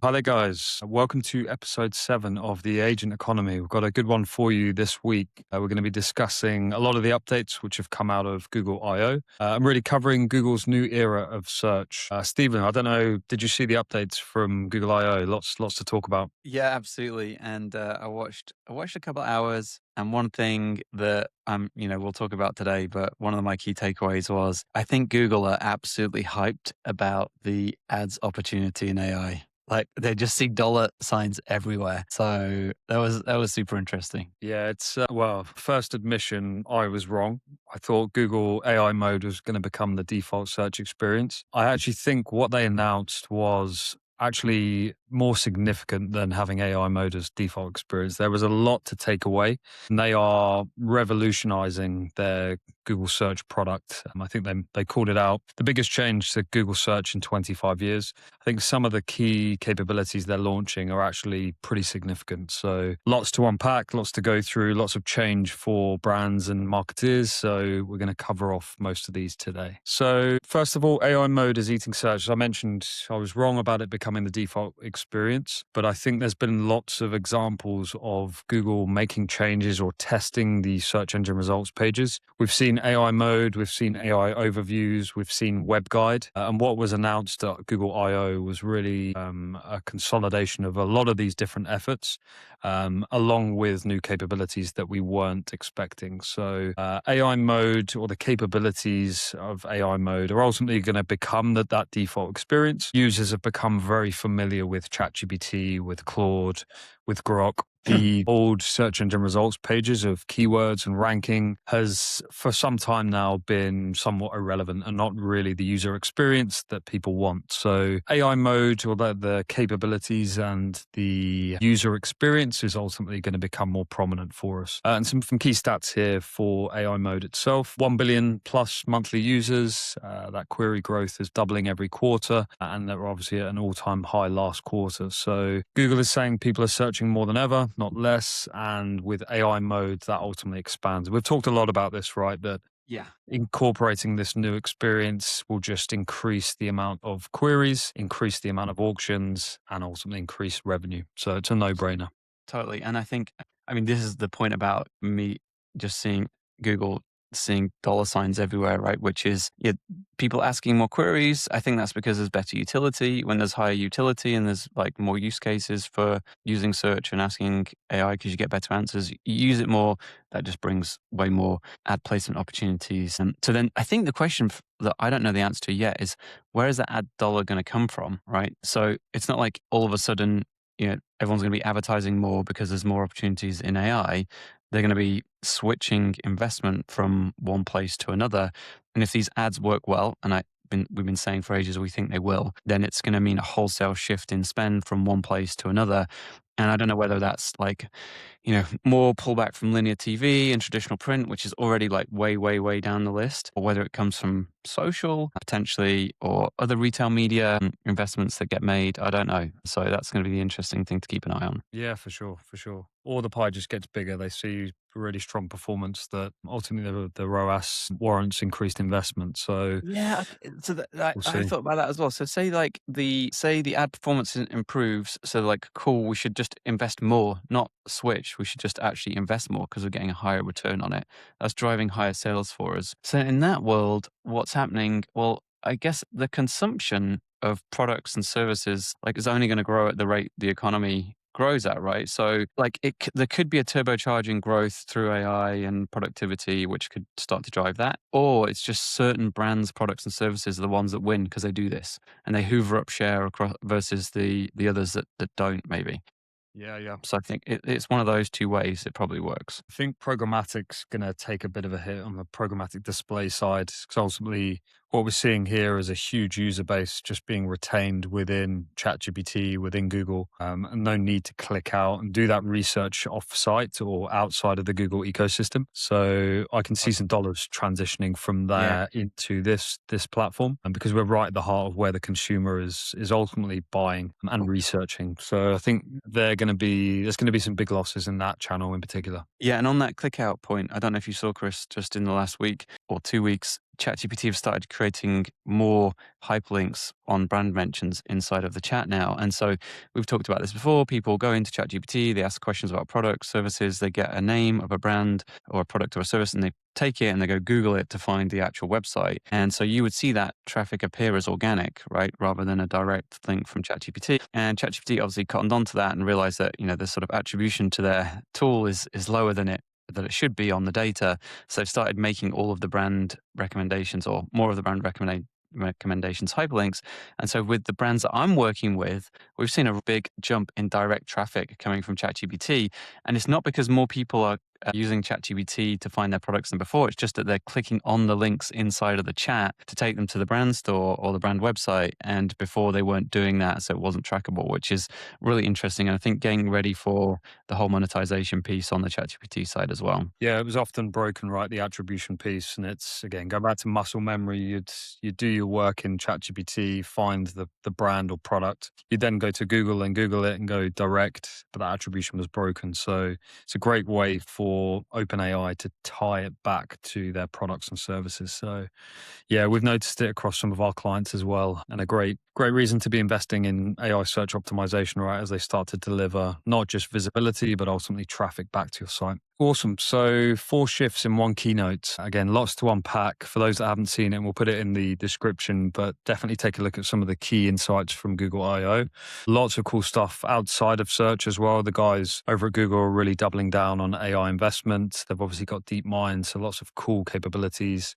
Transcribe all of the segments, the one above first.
Hi there, guys. Welcome to episode 7 of the Agent Economy. We've got a good one for you this week. We're going to be discussing a lot of the updates which have come out of Google I.O. I'm really covering Google's new era of search. Stephen, I don't know, did you see the updates from Google I.O.? Lots to talk about. Yeah, absolutely. And I watched a couple hours, and one thing that we'll talk about today, but one of my key takeaways was I think Google are absolutely hyped about the ads opportunity in AI. Like they just see dollar signs everywhere. So that was super interesting. Yeah, it's, first admission, I was wrong. I thought Google AI mode was going to become the default search experience. I actually think what they announced was actually more significant than having AI mode as default experience. There was a lot to take away, and they are revolutionizing their Google search product. I think they called it out the biggest change to Google search in 25 years. I think some of the key capabilities they're launching are actually pretty significant. So lots to unpack, lots to go through, lots of change for brands and marketers. So we're going to cover off most of these today. So first of all, AI mode is eating search. As I mentioned, I was wrong about it becoming the default experience, but I think there's been lots of examples of Google making changes or testing the search engine results pages. We've seen AI mode, we've seen AI overviews, we've seen web guide, and what was announced at Google I.O. was really a consolidation of a lot of these different efforts, along with new capabilities that we weren't expecting. So AI mode, or the capabilities of AI mode, are ultimately going to become that default experience. Users have become very familiar with ChatGPT, with Claude, with Grok. The old search engine results pages of keywords and ranking has for some time now been somewhat irrelevant and not really the user experience that people want. So AI mode, or the capabilities and the user experience, is ultimately going to become more prominent for us. And some key stats here for AI mode itself: 1 billion plus monthly users. That query growth is doubling every quarter, and they're obviously at an all-time high last quarter. So Google is saying people are searching more than ever, not less. And with AI mode, that ultimately expands. We've talked a lot about this, right? That Yeah. incorporating this new experience will just increase the amount of queries, increase the amount of auctions, and ultimately increase revenue. So it's a no-brainer. Totally. And I think, this is the point about me just seeing Google seeing dollar signs everywhere, right? Which is, yeah, people asking more queries. I think that's because there's better utility. When there's higher utility and there's like more use cases for using search and asking AI because you get better answers, you use it more. That just brings way more ad placement opportunities. And so then I think the question that I don't know the answer to yet is, where is that ad dollar going to come from, right? So it's not like all of a sudden, everyone's going to be advertising more because there's more opportunities in AI. They're going to be switching investment from one place to another. And if these ads work well, and we've been saying for ages we think they will, then it's going to mean a wholesale shift in spend from one place to another. And I don't know whether that's like, more pullback from linear TV and traditional print, which is already like way, way, way down the list, or whether it comes from social potentially or other retail media investments that get made. I don't know. So that's going to be the interesting thing to keep an eye on. Yeah, for sure, for sure. Or the pie just gets bigger. They see really strong performance that ultimately the ROAS warrants increased investment. So Yeah, so we'll I see. thought about that as well. So say the ad performance improves, so like cool, we should just invest more, not switch. We should just actually invest more because we're getting a higher return on it. That's driving higher sales for us. So in that world, what's happening? Well, I guess the consumption of products and services like is only going to grow at the rate the economy grows at, right? So like there could be a turbocharging growth through AI and productivity, which could start to drive that. Or it's just certain brands, products and services are the ones that win because they do this and they hoover up share across versus the others that don't maybe. Yeah, yeah. So I think it's one of those two ways it probably works. I think programmatic's going to take a bit of a hit on the programmatic display side, because ultimately what we're seeing here is a huge user base just being retained within ChatGPT, within Google, and no need to click out and do that research off-site or outside of the Google ecosystem. So I can see some dollars transitioning from Yeah. there into this platform, and because we're right at the heart of where the consumer is ultimately buying and researching. So I think there's going to be some big losses in that channel in particular. Yeah, and on that click out point, I don't know if you saw, Chris, just in the last week or 2 weeks, ChatGPT have started creating more hyperlinks on brand mentions inside of the chat now. And so we've talked about this before. People go into ChatGPT, they ask questions about products, services, they get a name of a brand or a product or a service, and they take it and they go Google it to find the actual website. And so you would see that traffic appear as organic, right, rather than a direct link from ChatGPT. And ChatGPT obviously cottoned onto that and realized that, the sort of attribution to their tool is lower than it should be on the data. So they've started making all of the brand recommendations, or more of the brand recommendations, hyperlinks. And so with the brands that I'm working with, we've seen a big jump in direct traffic coming from ChatGPT. And it's not because more people are using ChatGPT to find their products than before. It's just that they're clicking on the links inside of the chat to take them to the brand store or the brand website. And before they weren't doing that, so it wasn't trackable, which is really interesting. And I think getting ready for the whole monetization piece on the ChatGPT side as well. Yeah, it was often broken, right? The attribution piece, and it's again go back to muscle memory. You'd do your work in ChatGPT, find the brand or product. You'd then go to Google and Google it and go direct, but that attribution was broken. So it's a great way for OpenAI to tie it back to their products and services. So yeah, we've noticed it across some of our clients as well, and a great reason to be investing in AI search optimization, right? As they start to deliver not just visibility, but ultimately traffic back to your site. Awesome. So 4 shifts in one keynote. Again, lots to unpack for those that haven't seen it, and we'll put it in the description, but definitely take a look at some of the key insights from Google I.O. Lots of cool stuff outside of search as well. The guys over at Google are really doubling down on AI investment. They've obviously got deep minds, so lots of cool capabilities.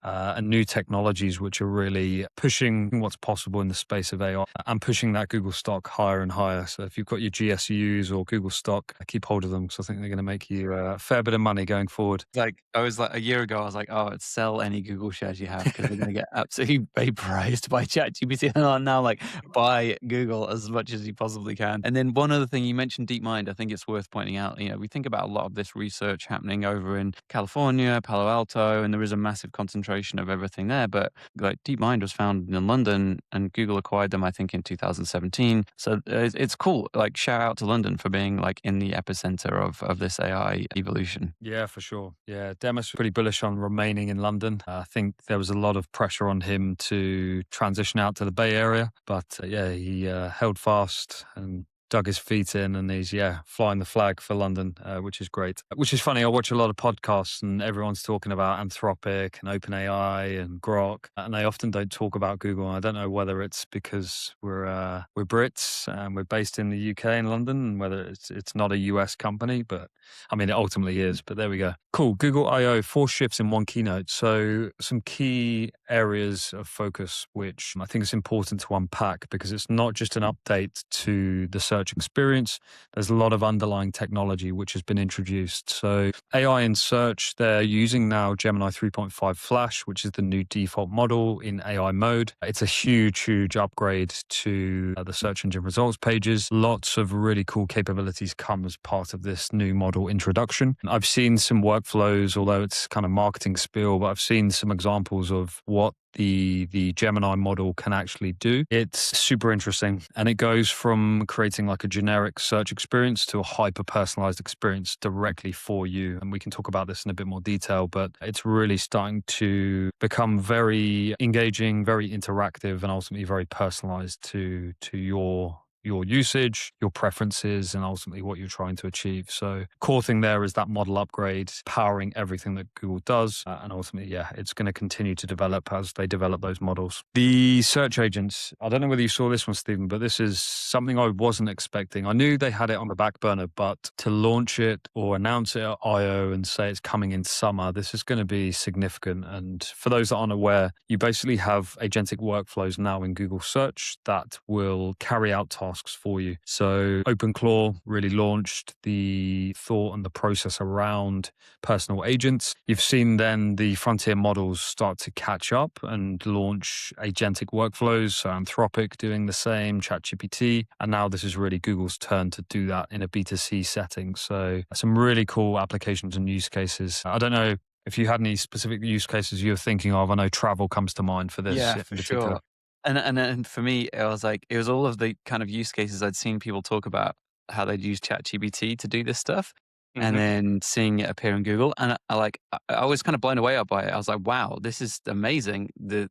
And new technologies which are really pushing what's possible in the space of AI and pushing that Google stock higher and higher. So if you've got your GSUs or Google stock, keep hold of them because I think they're going to make you a fair bit of money going forward. Like, I was like, a year ago, I was like, oh, it's sell any Google shares you have because they're going to get absolutely vaporized by ChatGPT. And I'm now like, buy Google as much as you possibly can. And then one other thing, you mentioned DeepMind. I think it's worth pointing out, we think about a lot of this research happening over in California, Palo Alto, and there is a massive concentration of everything there. But like DeepMind was founded in London and Google acquired them, I think, in 2017. So it's cool. Like, shout out to London for being like in the epicenter of this AI evolution. Yeah, for sure. Yeah, Demis was pretty bullish on remaining in London. I think there was a lot of pressure on him to transition out to the Bay Area, but yeah, he held fast and dug his feet in, and he's flying the flag for London, which is great. Which is funny. I watch a lot of podcasts, and everyone's talking about Anthropic and OpenAI and Grok, and they often don't talk about Google. I don't know whether it's because we're Brits and we're based in the UK in London, and whether it's not a US company, but I mean, it ultimately is, but there we go. Cool. Google I.O., 4 shifts in one keynote. So some key areas of focus, which I think is important to unpack because it's not just an update to the search experience. There's a lot of underlying technology which has been introduced. So AI in search, they're using now Gemini 3.5 Flash, which is the new default model in AI mode. It's a huge upgrade to the search engine results pages. Lots of really cool capabilities come as part of this new model introduction. I've seen some workflows, although it's kind of marketing spiel, but I've seen some examples of what the Gemini model can actually do. It's super interesting, and it goes from creating like a generic search experience to a hyper personalized experience directly for you. And we can talk about this in a bit more detail, but it's really starting to become very engaging, very interactive, and ultimately very personalized to your usage, your preferences, and ultimately what you're trying to achieve. So core thing there is that model upgrade, powering everything that Google does. And ultimately, it's going to continue to develop as they develop those models. The search agents, I don't know whether you saw this one, Stephen, but this is something I wasn't expecting. I knew they had it on the back burner, but to launch it or announce it at I.O. and say it's coming in summer, this is going to be significant. And for those that aren't aware, you basically have agentic workflows now in Google Search that will carry out tasks for you. So OpenClaw really launched the thought and the process around personal agents. You've seen then the frontier models start to catch up and launch agentic workflows. So Anthropic doing the same, ChatGPT. And now this is really Google's turn to do that in a B2C setting. So some really cool applications and use cases. I don't know if you had any specific use cases you're thinking of. I know travel comes to mind for this Yeah, in for particular. sure. And for me, it was all of the kind of use cases I'd seen people talk about how they'd use ChatGPT to do this stuff. and Mhm. then seeing it appear in Google, and I was kind of blown away by it. I was like, "Wow, this is amazing, the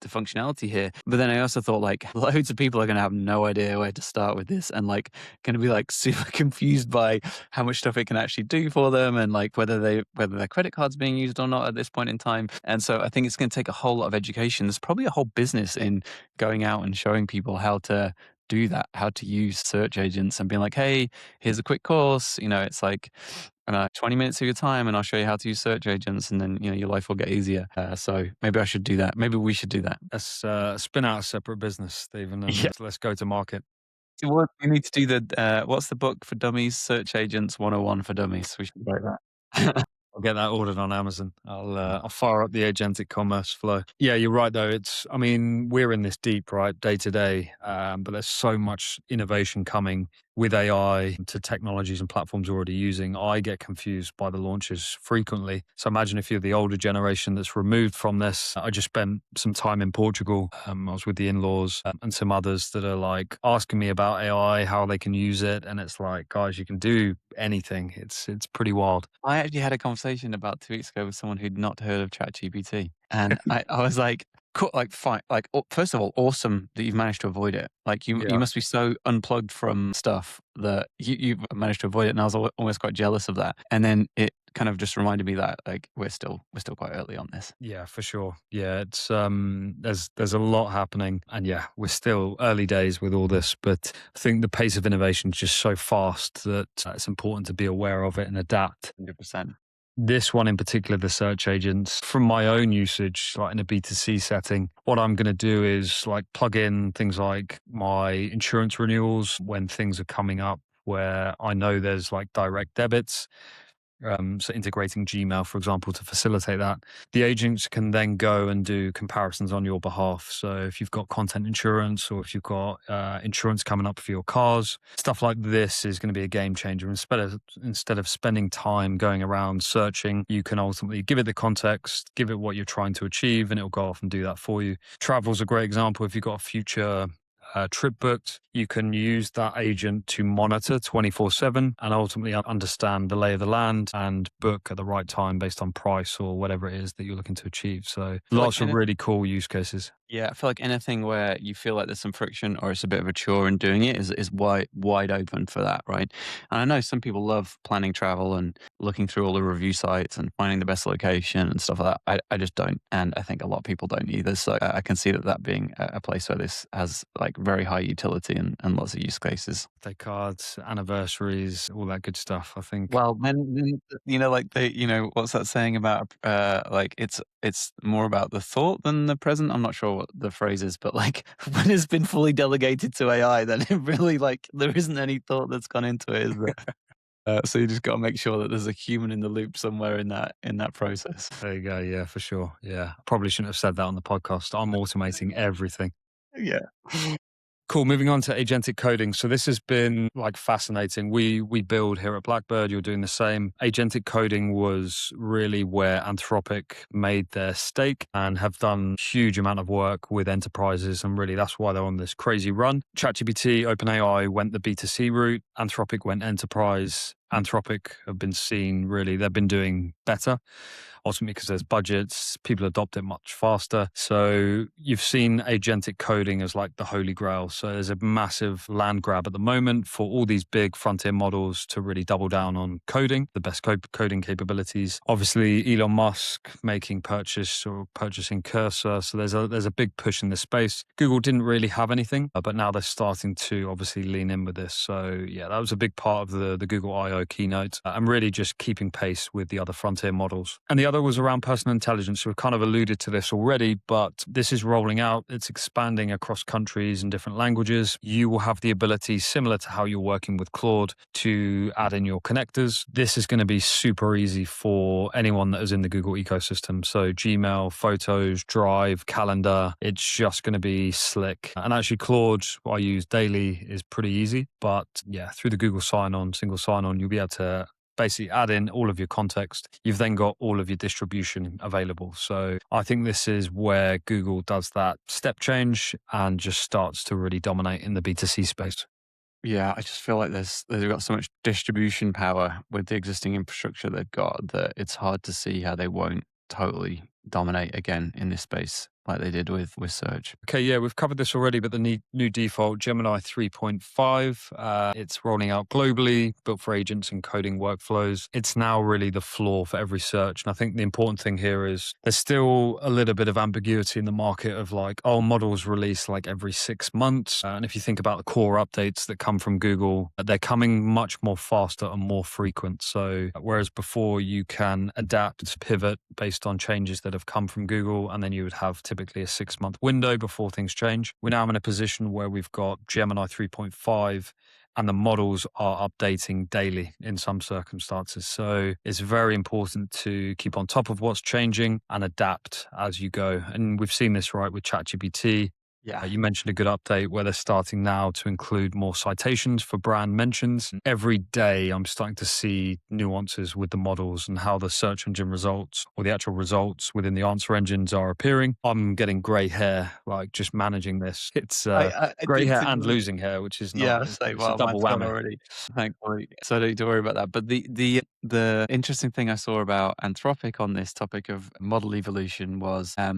functionality here." But then I also thought, like, loads of people are gonna have no idea where to start with this, and, like, gonna be, like, super confused by how much stuff it can actually do for them, and, like, whether their credit card's being used or not at this point in time. And so I think it's gonna take a whole lot of education. There's probably a whole business in going out and showing people how to do that, how to use search agents and being like, "Hey, here's a quick course." It's like, 20 minutes of your time, and I'll show you how to use search agents, and then, your life will get easier. So maybe I should do that. Maybe we should do that. Let's spin out a separate business, Stephen, Yeah. and let's go to market. What we need to do what's the book for dummies? Search Agents 101 for Dummies. We should write that. I'll get that ordered on Amazon. I'll fire up the agentic commerce flow. Yeah, you're right though. I mean, we're in this deep, right, day to day, but there's so much innovation coming with AI to technologies and platforms we're already using. I get confused by the launches frequently. So imagine if you're the older generation that's removed from this. I just spent some time in Portugal. I was with the in-laws and some others that are like asking me about AI, how they can use it, and it's like, guys, you can do anything. It's pretty wild. I actually had a conversation about 2 weeks ago with someone who'd not heard of ChatGPT, and I was like, "Cool, like, fine, like, first of all, awesome that you've managed to avoid it. Like, you Yeah. must be so unplugged from stuff that you've managed to avoid it." And I was almost quite jealous of that. And then it kind of just reminded me that, like, we're still quite early on this. Yeah, for sure. Yeah, it's there's a lot happening, and yeah, we're still early days with all this, but I think the pace of innovation is just so fast that it's important to be aware of it and adapt. 100%. This one in particular, the search agents, from my own usage, like in a B2C setting, what I'm going to do is like plug in things like my insurance renewals when things are coming up where I know there's like direct debits, so integrating Gmail, for example, to facilitate that. The agents can then go and do comparisons on your behalf. So if you've got content insurance or if you've got insurance coming up for your cars, stuff like this is going to be a game changer. Instead of spending time going around searching, you can ultimately give it the context, give it what you're trying to achieve, and it'll go off and do that for you. Travel's a great example. If you've got a future trip booked, you can use that agent to monitor 24/7 and ultimately understand the lay of the land and book at the right time based on price or whatever it is that you're looking to achieve. So Feel like lots of really cool use cases. Yeah, I feel like anything where you feel like there's some friction or it's a bit of a chore in doing it is wide open for that, right? And I know some people love planning travel and looking through all the review sites and finding the best location and stuff like that. I just don't, and I think a lot of people don't either. So I can see that being a place where this has like very high utility and lots of use cases. Day cards, anniversaries, all that good stuff. I think. Well, then like what's that saying about like it's more about the thought than the present. I'm not sure what the phrase is, but like when it's been fully delegated to AI, then it really like there isn't any thought that's gone into it, is there? So you just got to make sure that there's a human in the loop somewhere in that process. There you go. Yeah, for sure. Yeah. Probably shouldn't have said that on the podcast. I'm automating everything. Yeah. Cool. Moving on to agentic coding. So this has been like fascinating. We build here at Blackbird. You're doing the same. Agentic coding was really where Anthropic made their stake and have done huge amount of work with enterprises. And really, that's why they're on this crazy run. ChatGPT, OpenAI went the B2C route. Anthropic went enterprise. Anthropic have been seen really. They've been doing better ultimately because there's budgets, people adopt it much faster. So you've seen agentic coding as like the holy grail. So there's a massive land grab at the moment for all these big frontier models to really double down on coding, the best coding capabilities. Obviously, Elon Musk making purchasing Cursor. So there's a big push in this space. Google didn't really have anything, but now they're starting to obviously lean in with this. So yeah, that was a big part of the Google I.O keynote. I'm really just keeping pace with the other frontier models. And the other was around personal intelligence. We've kind of alluded to this already, but this is rolling out. It's expanding across countries and different languages. You will have the ability, similar to how you're working with Claude, to add in your connectors. This is going to be super easy for anyone that is in the Google ecosystem. So Gmail, Photos, Drive, Calendar, it's just going to be slick. And actually Claude, what I use daily, is pretty easy. But yeah, through the Google sign-on, single sign-on, you'll be able to basically add in all of your context. You've then got all of your distribution available. So I think this is where Google does that step change and just starts to really dominate in the B2C space. Yeah, I just feel like they've got so much distribution power with the existing infrastructure they've got that it's hard to see how they won't totally dominate again in this space like they did with search. Okay, yeah, we've covered this already, but the new default, Gemini 3.5, it's rolling out globally, built for agents and coding workflows. It's now really the floor for every search. And I think the important thing here is there's still a little bit of ambiguity in the market of like, oh, models release like every 6 months. And if you think about the core updates that come from Google, they're coming much more faster and more frequent. So whereas before you can adapt, pivot based on changes that have come from Google, and then you would have typically a 6 month window before things change. We're now in a position where we've got Gemini 3.5 and the models are updating daily in some circumstances. So it's very important to keep on top of what's changing and adapt as you go. And we've seen this right with ChatGPT. Yeah. You mentioned a good update where they're starting now to include more citations for brand mentions. Every day, I'm starting to see nuances with the models and how the search engine results or the actual results within the answer engines are appearing. I'm getting grey hair, like just managing this. It's I grey hair and didn't. losing hair, which is not, Yeah, so it's a well, double mine's gone whammy. already, thankfully, so I don't need to worry about that. But the interesting thing I saw about Anthropic on this topic of model evolution was, a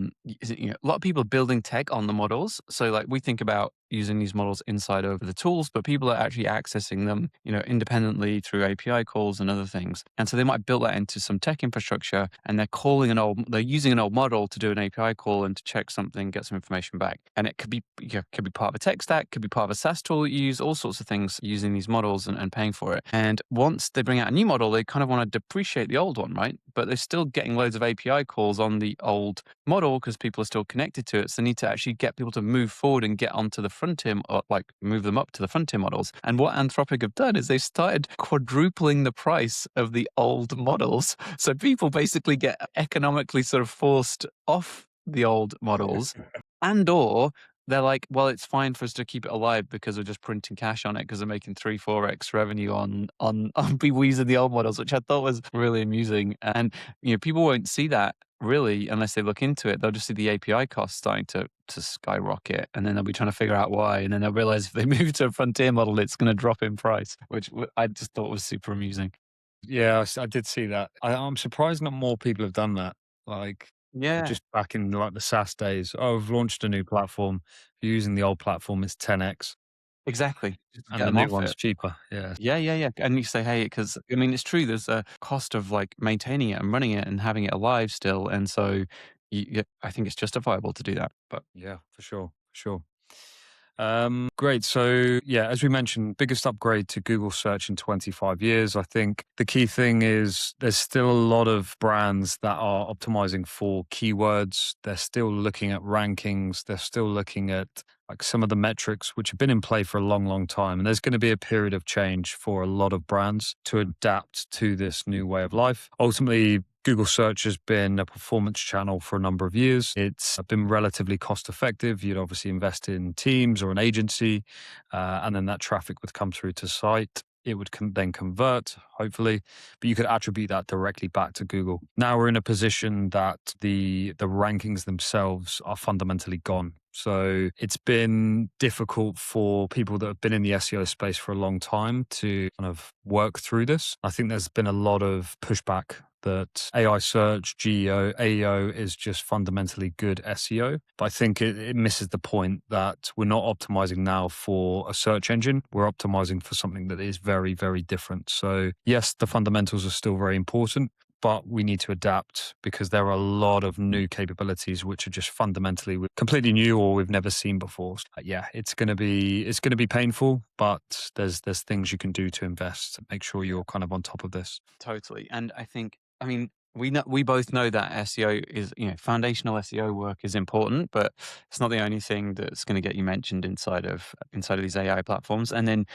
lot of people are building tech on the models. So, like, we think about using these models inside of the tools, but people are actually accessing them, independently through API calls and other things. And so they might build that into some tech infrastructure, and they're using an old model to do an API call and to check something, get some information back. And it could be part of a tech stack, could be part of a SaaS tool that you use, all sorts of things using these models and paying for it. And once they bring out a new model, they kind of want to depreciate the old one, right? But they're still getting loads of API calls on the old model because people are still connected to it. So they need to actually get people to move forward and get onto the frontier, or like move them up to the frontier models. And what Anthropic have done is they started quadrupling the price of the old models. So people basically get economically sort of forced off the old models, and or they're like, well, it's fine for us to keep it alive because we're just printing cash on it because they're making 3-4x revenue on people using the old models, which I thought was really amusing. And people won't see that really unless they look into it. They'll just see the API costs starting to skyrocket, and then they'll be trying to figure out why. And then they'll realize if they move to a frontier model, it's going to drop in price, which I just thought was super amusing. Yeah, I did see that. I'm surprised not more people have done that. Like Yeah, just back in like the SaaS days. Oh, I've launched a new platform. If you're using the old platform, it's 10x, exactly. Just to get and the them new off one's it. cheaper. Yeah. Yeah, yeah, yeah. And you say, hey, because I mean, it's true. There's a cost of like maintaining it and running it and having it alive still, and so I think it's justifiable to do that. But Yeah, for sure. For sure. Great. So, yeah, as we mentioned, biggest upgrade to Google search in 25 years. I think the key thing is there's still a lot of brands that are optimizing for keywords. They're still looking at rankings. They're still looking at like some of the metrics which have been in play for a long, long time. And there's going to be a period of change for a lot of brands to adapt to this new way of life. Ultimately, Google Search has been a performance channel for a number of years. It's been relatively cost effective. You'd obviously invest in teams or an agency, and then that traffic would come through to site. It would then convert, hopefully, but you could attribute that directly back to Google. Now we're in a position that the rankings themselves are fundamentally gone. So it's been difficult for people that have been in the SEO space for a long time to kind of work through this. I think there's been a lot of pushback that AI search, GEO, AEO is just fundamentally good SEO. But I think it misses the point that we're not optimizing now for a search engine. We're optimizing for something that is very, very different. So yes, the fundamentals are still very important, but we need to adapt because there are a lot of new capabilities which are just fundamentally completely new or we've never seen before. So, yeah, it's going to be painful, but there's things you can do to invest. Make sure yeah, you're kind of on top of this. totally. And I think, I mean, we both know that SEO is, foundational SEO work is important, but it's not the only thing that's going to get you mentioned inside of these AI platforms. And then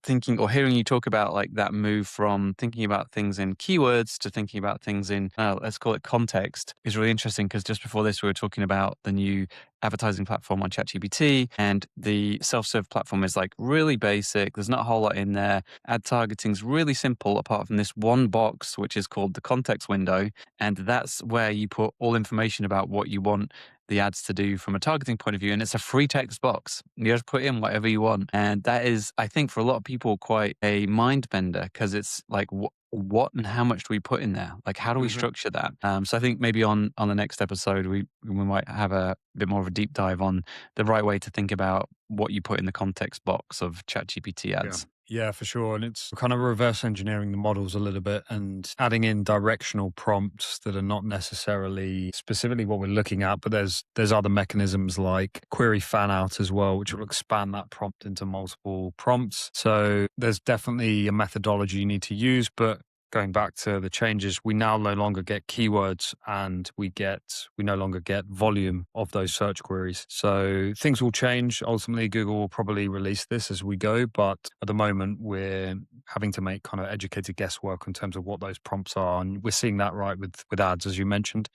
thinking or hearing you talk about like that move from thinking about things in keywords to thinking about things in, let's call it context, is really interesting because just before this we were talking about the new advertising platform on ChatGPT, and the self-serve platform is like really basic. There's not a whole lot in there. Ad targeting is really simple apart from this one box, which is called the context window. And that's where you put all information about what you want the ads to do from a targeting point of view. And it's a free text box. You just put in whatever you want. And that is, I think, for a lot of people, quite a mind bender, because it's like, what and how much do we put in there? Like, how do we Mhm. structure that? So I think maybe on the next episode, we might have a bit more of a deep dive on the right way to think about what you put in the context box of ChatGPT Yeah. ads. Yeah, for sure. And it's kind of reverse engineering the models a little bit and adding in directional prompts that are not necessarily specifically what we're looking at, but there's other mechanisms like query fan out as well, which will expand that prompt into multiple prompts. So there's definitely a methodology you need to use, but going back to the changes, we now no longer get keywords and we no longer get volume of those search queries. So things will change. Ultimately, Google will probably release this as we go, but at the moment we're having to make kind of educated guesswork in terms of what those prompts are. And we're seeing that right with ads, as you mentioned.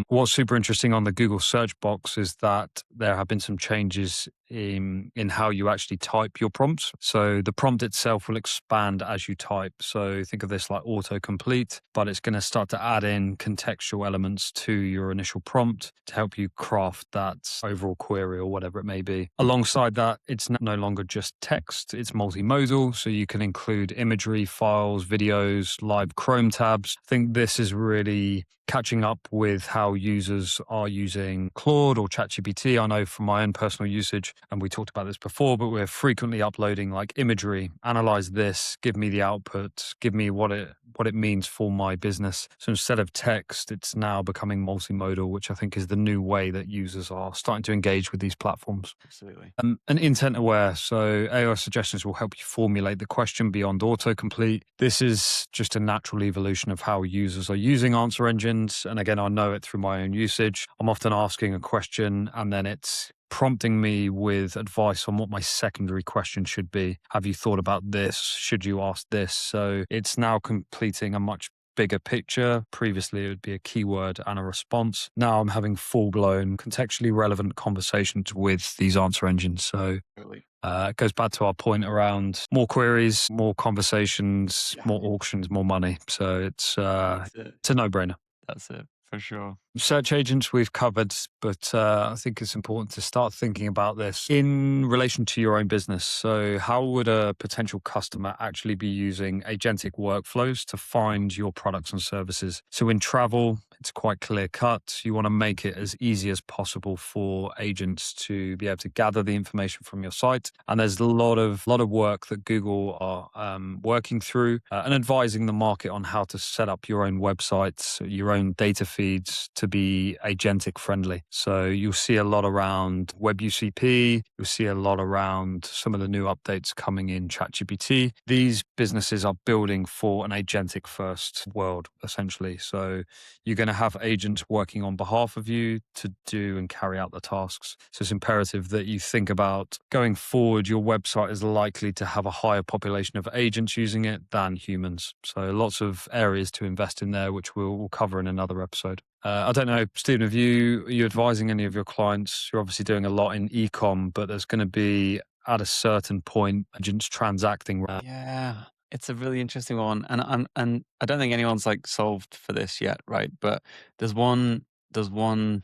What's super interesting on the Google search box is that there have been some changes in how you actually type your prompts. So the prompt itself will expand as you type. So think of this like autocomplete, but it's going to start to add in contextual elements to your initial prompt to help you craft that overall query or whatever it may be. Alongside that, it's no longer just text, it's multimodal. So you can include imagery, files, videos, live Chrome tabs. I think this is really catching up with how users are using Claude or ChatGPT. I know from my own personal usage, and we talked about this before, but we're frequently uploading like imagery, analyze this, give me the output, give me what it means for my business. So instead of text, it's now becoming multimodal, which I think is the new way that users are starting to engage with these platforms. Absolutely. And intent aware. So AI suggestions will help you formulate the question beyond autocomplete. This is just a natural evolution of how users are using answer engines. And again, I know it through my own usage. I'm often asking a question and then it's prompting me with advice on what my secondary question should be. Have you thought about this? Should you ask this? So it's now completing a much bigger picture. Previously, it would be a keyword and a response. Now I'm having full blown, contextually relevant conversations with these answer engines. So Really. it goes back to our point around more queries, more conversations, Yeah. more auctions, more money. So That's it. it's a no brainer. That's it for sure. Search agents we've covered, but I think it's important to start thinking about this in relation to your own business. So, how would a potential customer actually be using agentic workflows to find your products and services? So, in travel, it's quite clear cut. You want to make it as easy as possible for agents to be able to gather the information from your site. And there's a lot of work that Google are working through and advising the market on how to set up your own websites, your own data feeds to be agentic friendly. So you'll see a lot around WebUCP. You'll see a lot around some of the new updates coming in ChatGPT. These businesses are building for an agentic first world, essentially. So you're going to have agents working on behalf of you to do and carry out the tasks. So it's imperative that you think about going forward, your website is likely to have a higher population of agents using it than humans. So lots of areas to invest in there, which we'll cover in another episode. I don't know, Stephen, are you advising any of your clients? You're obviously doing a lot in e-com, but there's going to be at a certain point agents transacting. Yeah, it's a really interesting one, and I don't think anyone's like solved for this yet, right? But there's one well,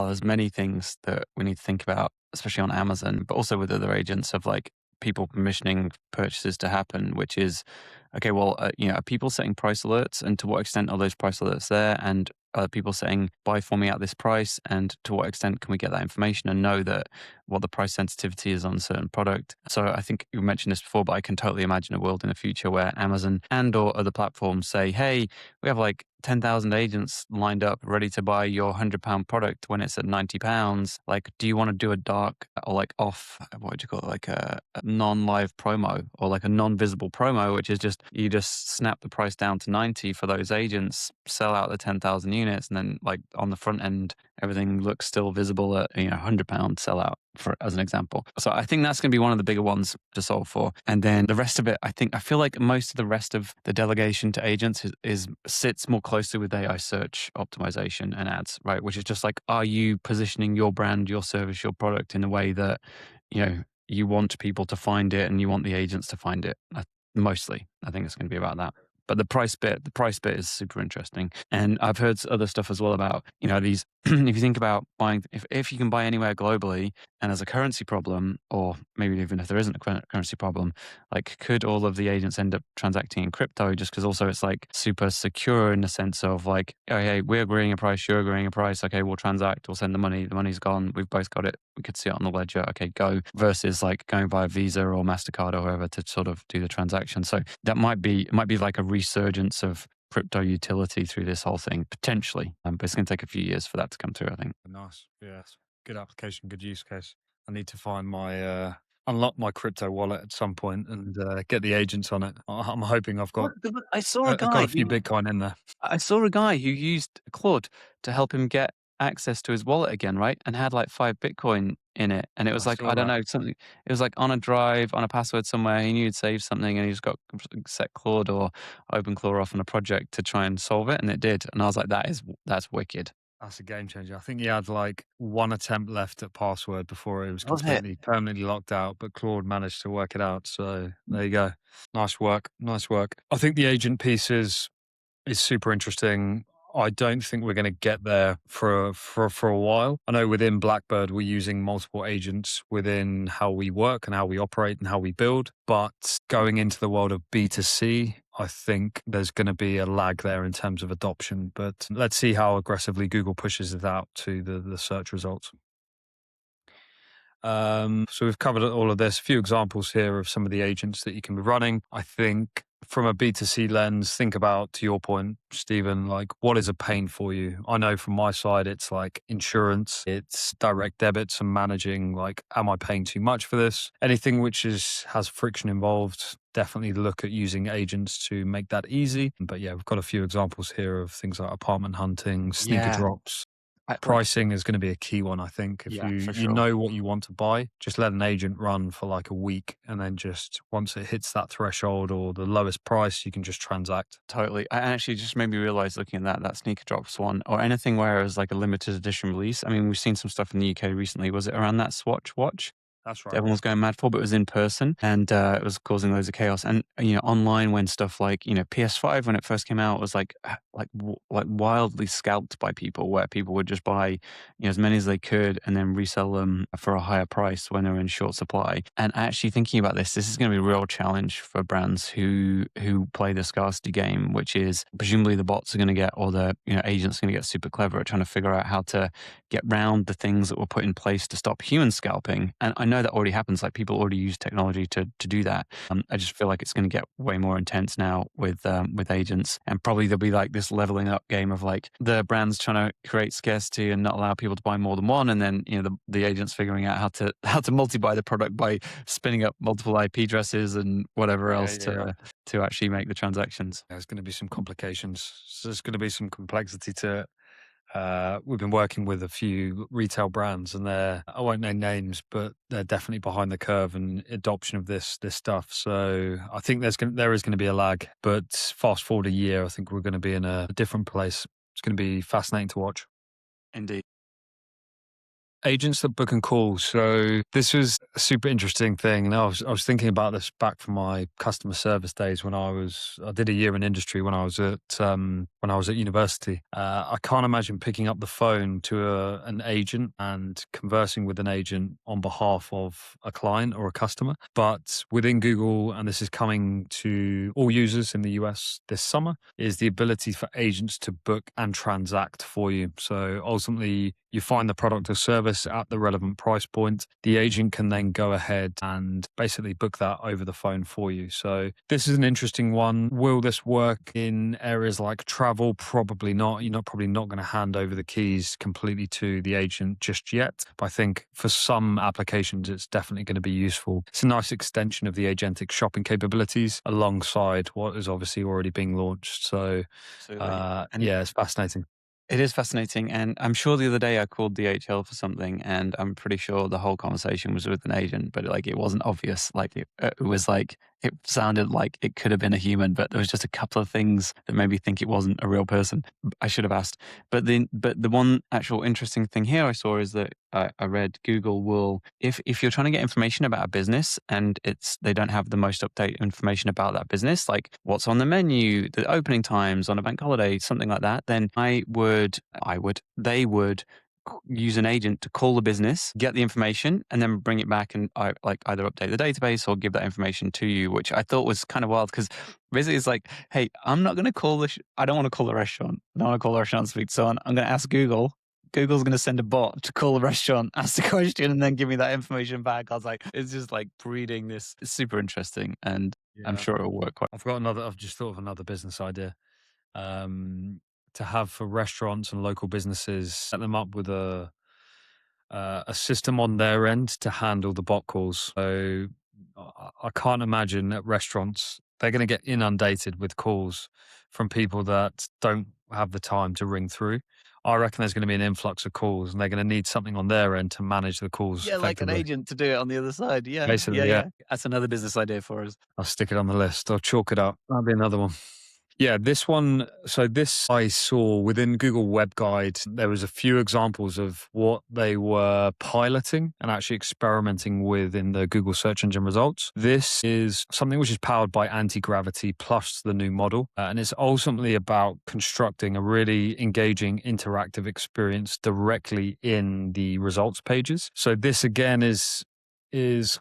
there's many things that we need to think about, especially on Amazon, but also with other agents of like people permissioning purchases to happen, which is, okay, well, are people setting price alerts, and to what extent are those price alerts there? And are people saying, buy for me at this price? And to what extent can we get that information and know that what the price sensitivity is on a certain product? So I think you mentioned this before, but I can totally imagine a world in the future where Amazon and or other platforms say, hey, we have like 10,000 agents lined up ready to buy your £100 product when it's at £90. Like, do you want to do a dark or like off, what would you call it? Like a non-live promo or like a non-visible promo, which is just, you just snap the price down to 90 for those agents, sell out the 10,000 units. And then like on the front end, everything looks still visible at, £100 sellout, for as an example. So I think that's going to be one of the bigger ones to solve for. And then the rest of it, I feel like most of the rest of the delegation to agents is sits more closely with AI search optimization and ads, right? Which is just like, are you positioning your brand, your service, your product in a way that, you want people to find it and you want the agents to find it? Mostly, I think it's going to be about that. But the price bit is super interesting. And I've heard other stuff as well about, these if you think about buying, if you can buy anywhere globally and there's a currency problem, or maybe even if there isn't a currency problem, like could all of the agents end up transacting in crypto just because also it's like super secure in the sense of like, oh, hey, we're agreeing a price, you're agreeing a price. Okay, we'll transact, we'll send the money's gone. We've both got it. We could see it on the ledger. Okay, go versus like going via Visa or MasterCard or whoever to sort of do the transaction. So that it might be like a resurgence of crypto utility through this whole thing potentially, but it's going to take a few years for that to come through, I think. Nice. Yes. Good application, good use case. I need to find unlock my crypto wallet at some point and get the agents on it. I'm hoping What I saw I've got a few Bitcoin in there. I saw a guy who used Claude to help him get access to his wallet again, right? And had like 5 Bitcoin in it. And it was I like, saw I don't that. know, something, it was like on a drive, on a password somewhere. He knew he'd saved something and he just got set Claude or open Claude off on a project to try and solve it. And it did. And I was like, that's wicked. That's a game changer. I think he had like one attempt left at password before it was Was it? completely permanently locked out, but Claude managed to work it out. So there you go. Nice work. Nice work. I think the agent piece is super interesting. I don't think we're going to get there for a while. I know within Blackbird we're using multiple agents within how we work and how we operate and how we build. But going into the world of B2C, I think there's going to be a lag there in terms of adoption. But let's see how aggressively Google pushes it out to the search results. So we've covered all of this. A few examples here of some of the agents that you can be running. I think from a B2C lens, think about, to your point, Stephen, like what is a pain for you? I know from my side, it's like insurance, it's direct debits and managing, like, am I paying too much for this? Anything which has friction involved, definitely look at using agents to make that easy. But yeah, we've got a few examples here of things like apartment hunting, sneaker Yeah. drops. Like, Pricing is going to be a key one, I think. If yeah, for you sure. know what you want to buy, just let an agent run for like a week, and then just once it hits that threshold or the lowest price, you can just transact. Totally. I actually just made me realize looking at that sneaker drops one or anything where it was like a limited edition release. I mean, we've seen some stuff in the UK recently. Was it around that Swatch watch? That's right. Everyone was going mad for, but it was in person and it was causing loads of chaos. And online when stuff like PS5 when it first came out was like wildly scalped by people, where people would just buy as many as they could and then resell them for a higher price when they're in short supply. And actually thinking about this is going to be a real challenge for brands who play the scarcity game, which is presumably the bots are going to get, or the agents are going to get super clever at trying to figure out how to get round the things that were put in place to stop human scalping. And I know that already happens. Like people already use technology to do that. I just feel like it's going to get way more intense now with agents, and probably there'll be like this leveling up game of like the brands trying to create scarcity and not allow people to buy more than one, and then the agents figuring out how to multi-buy the product by spinning up multiple IP addresses and whatever Yeah, else yeah, yeah. to actually make the transactions. There's going to be some complications. So there's going to be some complexity to it. We've been working with a few retail brands, and I won't name names, but they're definitely behind the curve in adoption of this stuff. So I think there is going to be a lag, but fast forward a year, I think we're going to be in a different place. It's going to be fascinating to watch. Indeed. Agents that book and call. So this was a super interesting thing. And I was thinking about this back from my customer service days when I did a year in industry when I was at university. I can't imagine picking up the phone to an agent and conversing with an agent on behalf of a client or a customer. But within Google, and this is coming to all users in the US this summer, is the ability for agents to book and transact for you. So ultimately, you find the product or service at the relevant price point. The agent can then go ahead and basically book that over the phone for you. So this is an interesting one. Will this work in areas like travel? Probably not. You're probably not going to hand over the keys completely to the agent just yet. But I think for some applications, it's definitely going to be useful. It's a nice extension of the agentic shopping capabilities alongside what is obviously already being launched. So Absolutely. And yeah, it's fascinating. it is fascinating, and I'm sure the other day I called DHL for something, and I'm pretty sure the whole conversation was with an agent, but like it wasn't obvious. Like it was like it sounded like it could have been a human, but there was just a couple of things that made me think it wasn't a real person. I should have asked. But the one actual interesting thing here I saw is that I read Google will, if you're trying to get information about a business and they don't have the most update information about that business, like what's on the menu, the opening times on a bank holiday, something like that, then they would use an agent to call the business, get the information, and then bring it back and like either update the database or give that information to you, which I thought was kind of wild because basically it's like, hey, I'm not going to call I don't want to call the restaurant. I don't want to call the restaurant and speak to someone. I'm going to ask Google. Google's going to send a bot to call the restaurant, ask the question, and then give me that information back. I was like, it's just like breeding this. It's super interesting, and I'm Yeah. sure it'll work quite. I've just thought of another business idea. Um, to have for restaurants and local businesses, set them up with a system on their end to handle the bot calls. So I can't imagine at restaurants they're going to get inundated with calls from people that don't have the time to ring through. I reckon there's going to be an influx of calls, and they're going to need something on their end to manage the calls Yeah, like an effectively. agent to do it on the other side. Yeah, yeah, Basically, yeah, yeah. That's another business idea for us. I'll stick it on the list. I'll chalk it up. That'll be another one. Yeah, this one. So this I saw within Google Web Guide. There was a few examples of what they were piloting and actually experimenting with in the Google search engine results. This is something which is powered by anti-gravity plus the new model. And it's ultimately about constructing a really engaging interactive experience directly in the results pages. So this again is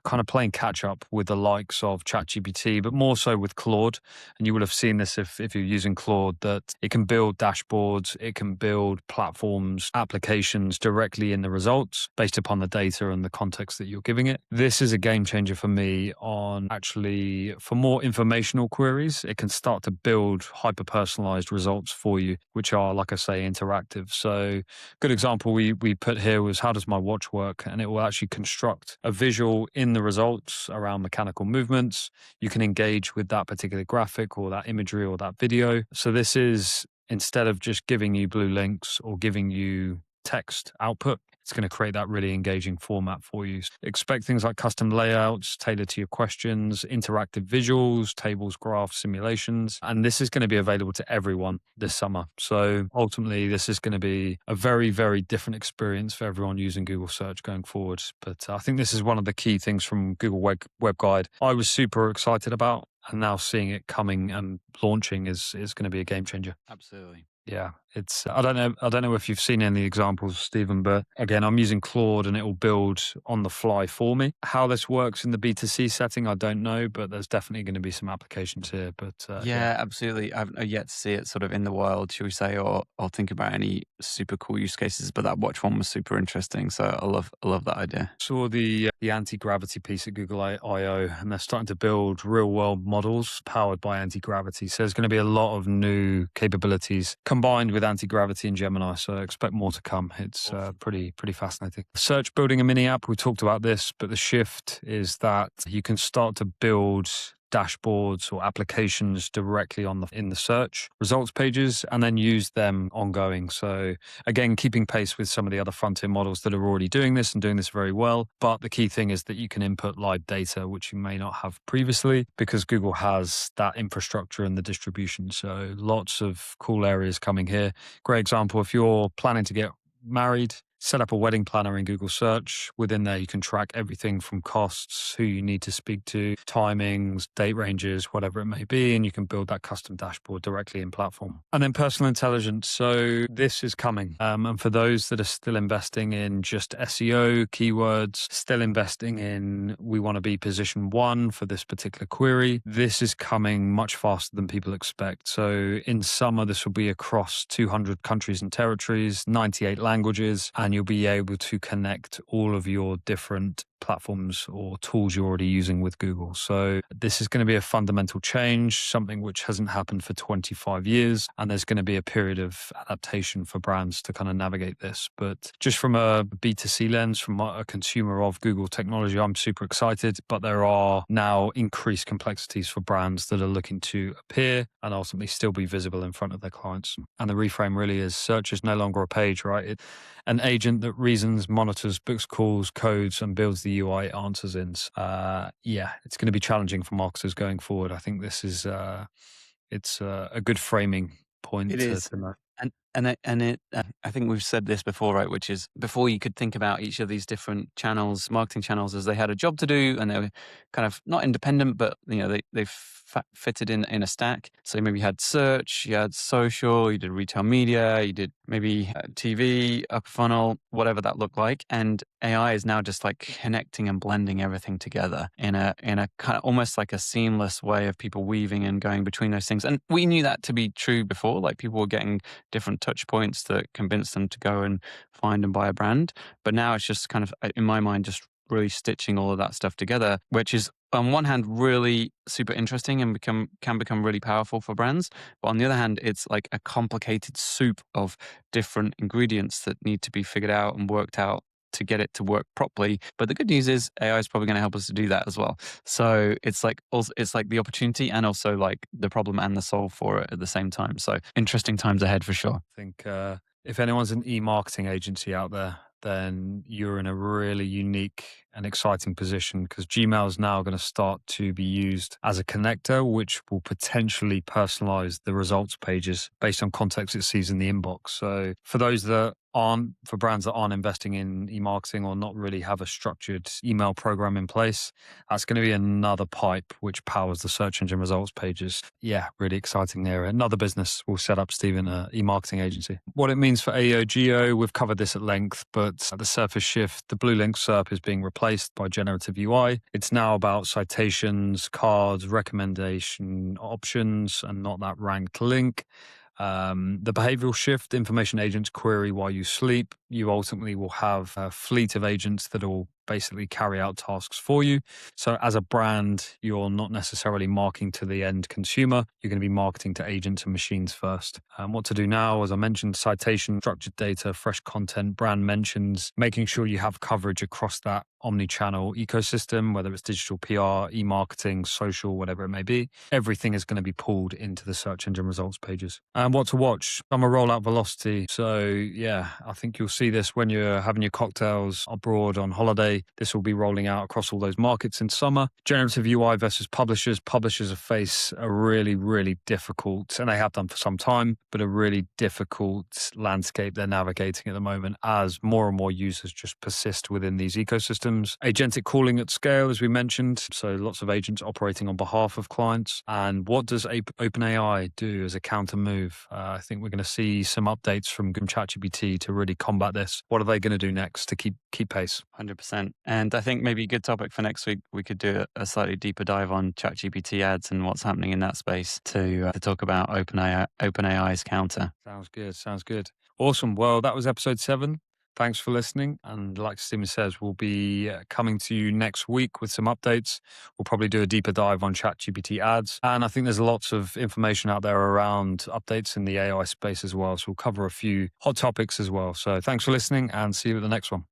kind of playing catch up with the likes of ChatGPT, but more so with Claude. And you will have seen this if you're using Claude, that it can build dashboards, it can build platforms, applications directly in the results based upon the data and the context that you're giving it. This is a game changer for me on actually for more informational queries. It can start to build hyper personalized results for you, which are, like I say, interactive. So good example we put here was how does my watch work? And it will actually construct a visual in the results around mechanical movements. You can engage with that particular graphic or that imagery or that video. So this is, instead of just giving you blue links or giving you text output, it's going to create that really engaging format for you. Expect things like custom layouts tailored to your questions, interactive visuals, tables, graphs, simulations. And this is going to be available to everyone this summer. So ultimately, this is going to be a very, very different experience for everyone using Google Search going forward. But I think this is one of the key things from Google Web Guide I was super excited about. And now seeing it coming and launching is going to be a game changer. Absolutely. Yeah, it's I don't know if you've seen any examples, Stephen, but again, I'm using Claude and it will build on the fly for me. How this works in the B2C setting, I don't know, but there's definitely going to be some applications here. But yeah. Yeah, absolutely. I've yet to see it sort of in the wild, shall we say, or think about any super cool use cases. But that watch one was super interesting, so I love that idea. Saw the anti-gravity piece at Google I.O, and they're starting to build real-world models powered by anti-gravity. So there's going to be a lot of new capabilities combined with anti-gravity in Gemini. So expect more to come. It's Awesome. pretty fascinating. Search building a mini app. We talked about this, but the shift is that you can start to build dashboards or applications directly in the search results pages and then use them ongoing. So again, keeping pace with some of the other frontier models that are already doing this and doing this very well. But the key thing is that you can input live data, which you may not have previously because Google has that infrastructure and the distribution. So lots of cool areas coming here. Great example, if you're planning to get married, set up a wedding planner in Google Search. Within there, you can track everything from costs, who you need to speak to, timings, date ranges, whatever it may be, and you can build that custom dashboard directly in platform. And then personal intelligence. So this is coming. And for those that are still investing in just SEO, keywords, still investing in we want to be position one for this particular query, this is coming much faster than people expect. So in summer, this will be across 200 countries and territories, 98 languages, and you'll be able to connect all of your different platforms or tools you're already using with Google. So this is going to be a fundamental change, something which hasn't happened for 25 years. And there's going to be a period of adaptation for brands to kind of navigate this. But just from a B2C lens, from a consumer of Google technology, I'm super excited. But there are now increased complexities for brands that are looking to appear and ultimately still be visible in front of their clients. And the reframe really is search is no longer a page, right? An agent that reasons, monitors, books calls, codes, and builds the the UI answers in. Yeah, it's going to be challenging for marketers going forward. I think this is it's a good framing point It to is. know. I think we've said this before, right? Which is before you could think about each of these different channels, marketing channels, as they had a job to do, and they were kind of not independent, but they fitted in a stack. So maybe you had search, you had social, you did retail media, you did maybe TV, upper funnel, whatever that looked like, and AI is now just like connecting and blending everything together in a kind of almost like a seamless way of people weaving and going between those things. And we knew that to be true before, like people were getting different touch points that convince them to go and find and buy a brand. But now it's just kind of, in my mind, just really stitching all of that stuff together, which is on one hand really super interesting and can become really powerful for brands. But on the other hand, it's like a complicated soup of different ingredients that need to be figured out and worked out to get it to work properly. But the good news is AI is probably going to help us to do that as well. So it's like also, it's like the opportunity and also like the problem and the solve for it at the same time. So interesting times ahead for sure. I think if anyone's an e-marketing agency out there, then you're in a really unique and exciting position because Gmail is now going to start to be used as a connector, which will potentially personalize the results pages based on context it sees in the inbox. So for brands that aren't investing in e-marketing or not really have a structured email program in place, that's going to be another pipe which powers the search engine results pages. Yeah, really exciting there. Another business will set up, Stephen, an e-marketing agency. What it means for AEO Geo, we've covered this at length, but at the surface shift, the blue link SERP is being replaced by generative UI. It's now about citations, cards, recommendation options, and not that ranked link. The behavioral shift, information agents query while you sleep. You ultimately will have a fleet of agents that will basically carry out tasks for you. So as a brand, you're not necessarily marketing to the end consumer. You're going to be marketing to agents and machines first. What to do now, as I mentioned, citation, structured data, fresh content, brand mentions, making sure you have coverage across that omni-channel ecosystem, whether it's digital PR, e-marketing, social, whatever it may be. Everything is going to be pulled into the search engine results pages. And what to watch? Summer rollout velocity. So yeah, I think you'll see this when you're having your cocktails abroad on holiday. This will be rolling out across all those markets in summer. Generative UI versus publishers. Publishers face a really, really difficult, and they have done for some time, but a really difficult landscape they're navigating at the moment as more and more users just persist within these ecosystems. Agentic calling at scale, as we mentioned. So lots of agents operating on behalf of clients. And what does OpenAI do as a counter move? I think we're going to see some updates from ChatGPT to really combat this. What are they going to do next to keep pace? 100%. And I think maybe a good topic for next week, we could do a slightly deeper dive on ChatGPT ads and what's happening in that space to talk about OpenAI's counter. Sounds good. Sounds good. Awesome. Well, that was episode 7. Thanks for listening. And like Stephen says, we'll be coming to you next week with some updates. We'll probably do a deeper dive on ChatGPT ads. And I think there's lots of information out there around updates in the AI space as well. So we'll cover a few hot topics as well. So thanks for listening and see you at the next one.